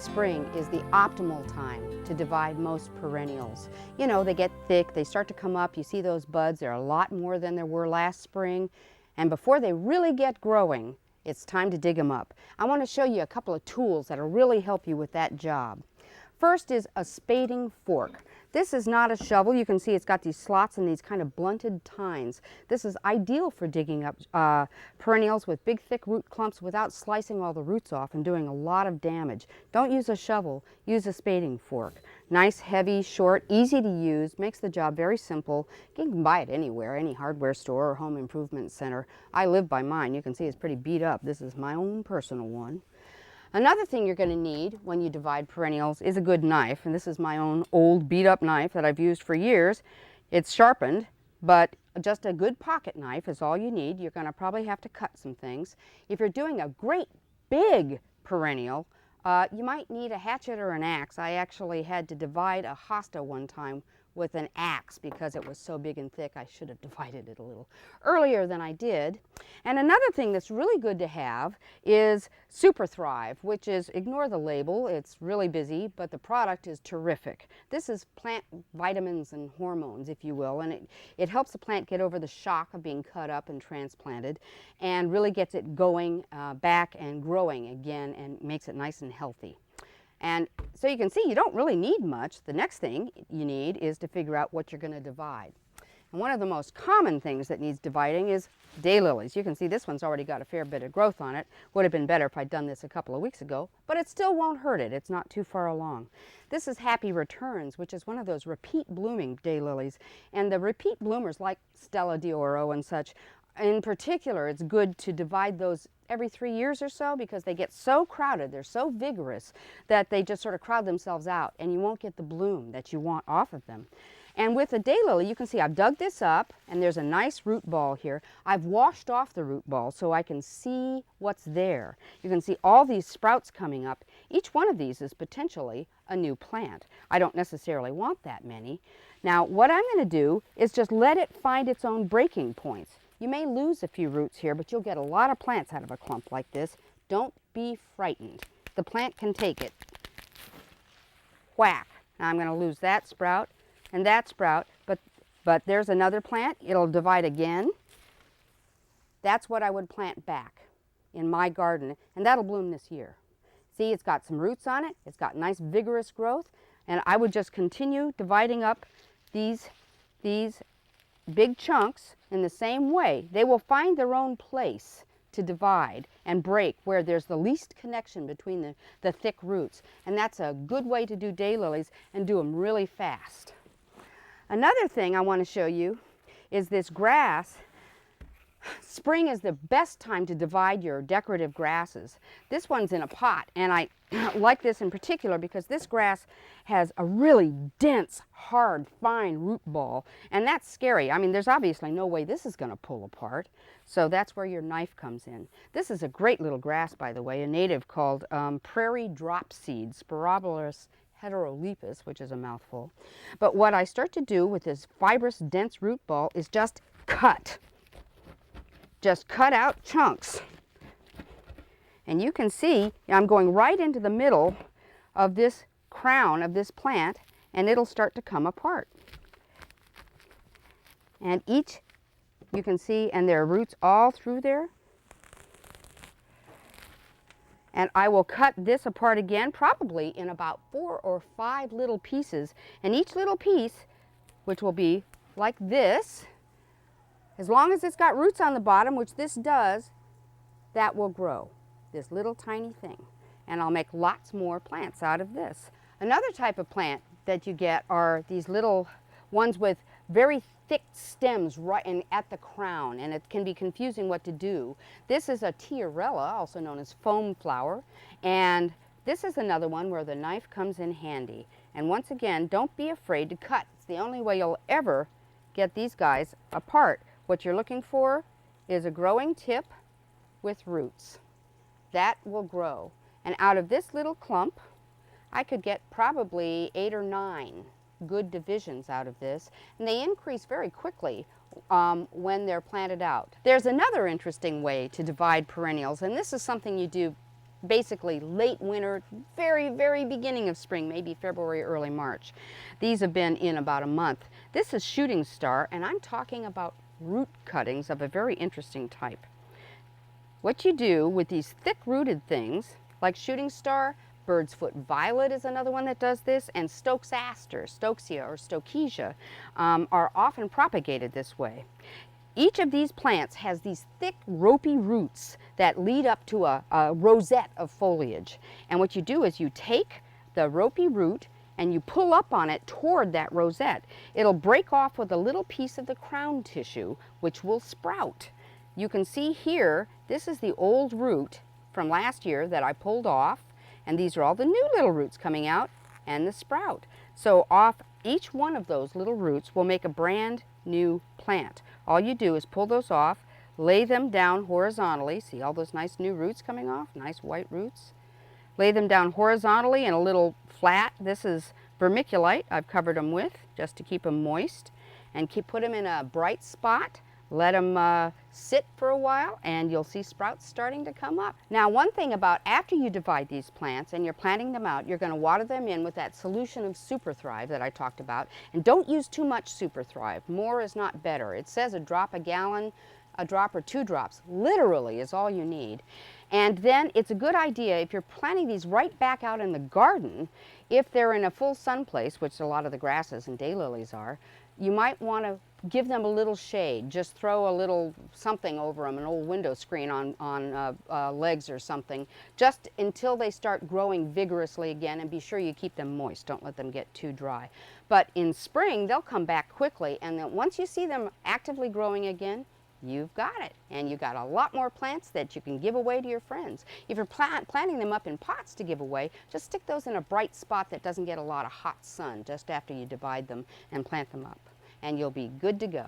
spring is the optimal time to divide most perennials. You know, they get thick, they start to come up, you see those buds, they're a lot more than there were last spring. And before they really get growing, it's time to dig them up. I want to show you a couple of tools that'll really help you with that job. First is a spading fork. This is not a shovel. You can see it's got these slots and these kind of blunted tines. This is ideal for digging up perennials with big thick root clumps without slicing all the roots off and doing a lot of damage. Don't use a shovel, use a spading fork. Nice, heavy, short, easy to use, makes the job very simple. You can buy it anywhere, any hardware store or home improvement center. I live by mine. You can see it's pretty beat up. This is my own personal one. Another thing you're going to need when you divide perennials is a good knife, and this is my own old beat-up knife that I've used for years. It's sharpened, but just a good pocket knife is all you need. You're going to probably have to cut some things. If you're doing a great big perennial, you might need a hatchet or an axe. I actually had to divide a hosta one time with an axe because it was so big and thick. I should have divided it a little earlier than I did. And another thing that's really good to have is Super Thrive, which is, ignore the label, it's really busy, but the product is terrific. This is plant vitamins and hormones, if you will, and it helps the plant get over the shock of being cut up and transplanted and really gets it going back and growing again and makes it nice and healthy. And so you can see you don't really need much. The next thing you need is to figure out what you're going to divide. And one of the most common things that needs dividing is daylilies. You can see this one's already got a fair bit of growth on it. Would have been better if I'd done this a couple of weeks ago, but it still won't hurt it. It's not too far along. This is Happy Returns, which is one of those repeat blooming daylilies. And the repeat bloomers like Stella d'Oro and such, in particular, it's good to divide those every 3 years or so because they get so crowded, they're so vigorous that they just sort of crowd themselves out and you won't get the bloom that you want off of them. And with a daylily, you can see I've dug this up and there's a nice root ball here. I've washed off the root ball so I can see what's there. You can see all these sprouts coming up. Each one of these is potentially a new plant. I don't necessarily want that many. Now what I'm going to do is just let it find its own breaking points. You may lose a few roots here, but you'll get a lot of plants out of a clump like this. Don't be frightened. The plant can take it. Whack. Now I'm going to lose that sprout and that sprout, but there's another plant. It'll divide again. That's what I would plant back in my garden, and that'll bloom this year. See, it's got some roots on it. It's got nice vigorous growth, and I would just continue dividing up these big chunks in the same way. They will find their own place to divide and break where there's the least connection between the thick roots. And that's a good way to do daylilies and do them really fast. Another thing I want to show you is this grass. Spring is the best time to divide your decorative grasses. This one's in a pot, and I like this in particular because this grass has a really dense, hard, fine root ball, and that's scary. I mean, there's obviously no way this is going to pull apart, so that's where your knife comes in. This is a great little grass, by the way, a native called prairie dropseed, Spirobolus heterolepis, which is a mouthful. But what I start to do with this fibrous, dense root ball is just cut. Just cut out chunks. And you can see I'm going right into the middle of this crown of this plant, and it'll start to come apart. And each, you can see, and there are roots all through there. And I will cut this apart again, probably in about 4 or 5 little pieces. And each little piece, which will be like this, as long as it's got roots on the bottom, which this does, that will grow, this little tiny thing. And I'll make lots more plants out of this. Another type of plant that you get are these little ones with very thick stems right at the crown, and it can be confusing what to do. This is a tiarella, also known as foam flower, and this is another one where the knife comes in handy. And once again, don't be afraid to cut. It's the only way you'll ever get these guys apart. What you're looking for is a growing tip with roots. That will grow. And out of this little clump, I could get probably 8 or 9 good divisions out of this. And they increase very quickly when they're planted out. There's another interesting way to divide perennials, and this is something you do basically late winter, very, very beginning of spring, maybe February, early March. These have been in about a month. This is shooting star, and I'm talking about root cuttings of a very interesting type. What you do with these thick-rooted things, like shooting star, bird's foot violet is another one that does this, and Stokes aster, Stokesia or Stokesia, are often propagated this way. Each of these plants has these thick, ropey roots that lead up to a rosette of foliage. And what you do is you take the ropey root and you pull up on it toward that rosette. It'll break off with a little piece of the crown tissue, which will sprout. You can see here, this is the old root from last year that I pulled off, and these are all the new little roots coming out and the sprout. So off each one of those little roots will make a brand new plant. All you do is pull those off, lay them down horizontally. See all those nice new roots coming off? Nice white roots. Lay them down horizontally in a little flat. This is vermiculite I've covered them with just to keep them moist. And put them in a bright spot. Let them sit for a while and you'll see sprouts starting to come up. Now, one thing about after you divide these plants and you're planting them out, you're going to water them in with that solution of Super Thrive that I talked about. And don't use too much Super Thrive. More is not better. It says a drop a gallon, a drop or 2 drops literally is all you need. And then it's a good idea if you're planting these right back out in the garden, if they're in a full sun place, which a lot of the grasses and daylilies are, you might want to give them a little shade. Just throw a little something over them, an old window screen on legs or something, just until they start growing vigorously again, and be sure you keep them moist. Don't let them get too dry. But in spring, they'll come back quickly, and then once you see them actively growing again, you've got it. And you've got a lot more plants that you can give away to your friends. If you're planting them up in pots to give away, just stick those in a bright spot that doesn't get a lot of hot sun just after you divide them and plant them up. And you'll be good to go.